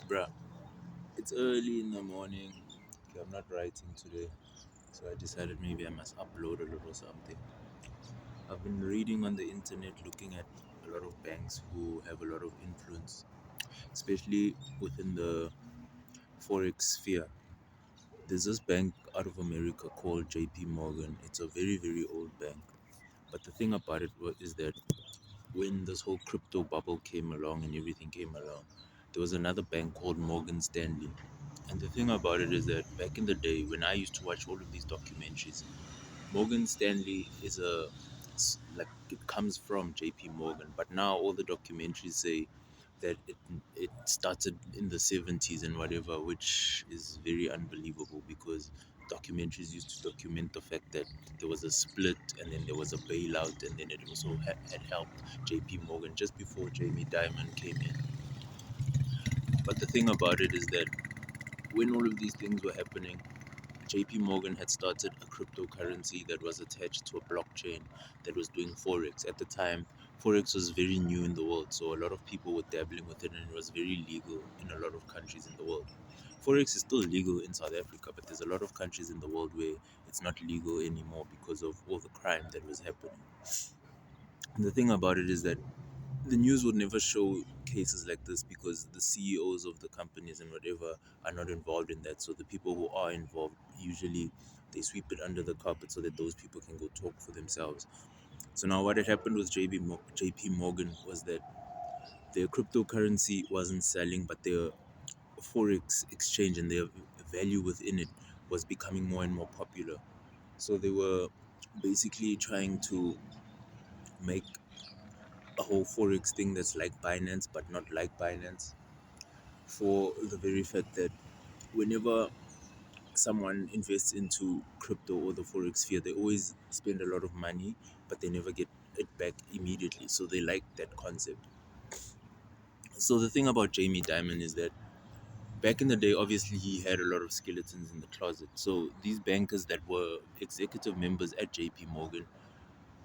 Bruh, it's early in the morning. Okay, I'm not writing today, so I decided maybe I must upload a little something. I've been reading on the internet, looking at a lot of banks who have a lot of influence, especially within the Forex sphere. There's this bank out of America called JP Morgan. It's a very, very old bank. But the thing about it is that when this whole crypto bubble came along and everything came along, there was another bank called Morgan Stanley. And the thing about it is that back in the day, when I used to watch all of these documentaries, Morgan Stanley is like it comes from JP Morgan, but now all the documentaries say that it started in the 70s and whatever, which is very unbelievable because documentaries used to document the fact that there was a split and then there was a bailout and then it also had helped JP Morgan just before Jamie Dimon came in. But the thing about it is that when all of these things were happening, JP Morgan had started a cryptocurrency that was attached to a blockchain that was doing Forex. At the time, Forex was very new in the world, so a lot of people were dabbling with it and it was very legal in a lot of countries in the world. Forex is still legal in South Africa, but there's a lot of countries in the world where it's not legal anymore because of all the crime that was happening. And the thing about it is that the news would never show cases like this because the CEOs of the companies and whatever are not involved in that. So the people who are involved usually they sweep it under the carpet so that those people can go talk for themselves. So now what had happened with JP Morgan was that their cryptocurrency wasn't selling, but their forex exchange and their value within it was becoming more and more popular. So they were basically trying to make a whole forex thing that's like Binance but not like Binance, for the very fact that whenever someone invests into crypto or the forex sphere, they always spend a lot of money, but they never get it back immediately. So they like that concept. So the thing about Jamie Dimon is that back in the day, obviously he had a lot of skeletons in the closet. So these bankers that were executive members at JP Morgan,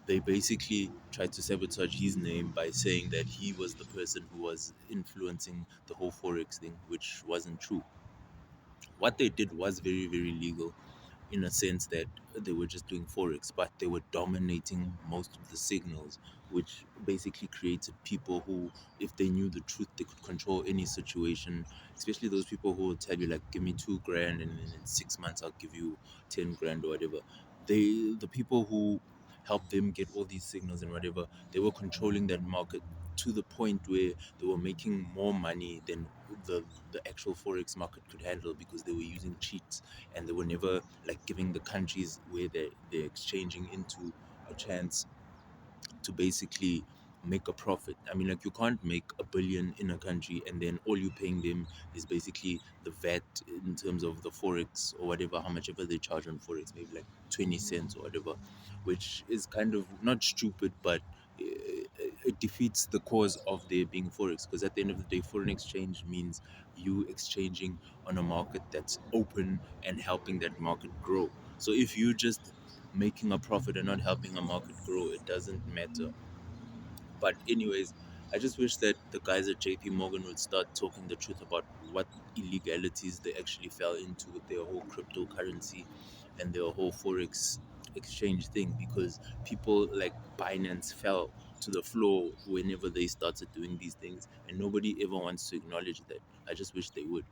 they basically tried to sabotage his name by saying that he was the person who was influencing the whole forex thing, which wasn't true. What they did was very, very legal in a sense that they were just doing forex, but they were dominating most of the signals, which basically created people who, if they knew the truth, they could control any situation. Especially those people who will tell you like, "Give me 2 grand, and then in 6 months I'll give you 10 grand or whatever." The people who helped them get all these signals and whatever, they were controlling that market to the point where they were making more money than the the actual forex market could handle because they were using cheats and they were never like giving the countries where they're exchanging into a chance to basically make a profit. I mean, like you can't make a billion in a country and then all you're paying them is basically the VAT in terms of the forex or whatever, how much ever they charge on forex, maybe like 20 cents or whatever, which is kind of not stupid, but it defeats the cause of there being forex because at the end of the day, foreign exchange means you exchanging on a market that's open and helping that market grow. So if you just making a profit and not helping a market grow, it doesn't matter. But anyways, I just wish that the guys at JP Morgan would start talking the truth about what illegalities they actually fell into with their whole cryptocurrency and their whole forex exchange thing, because people like Binance fell to the floor whenever they started doing these things and nobody ever wants to acknowledge that. I just wish they would.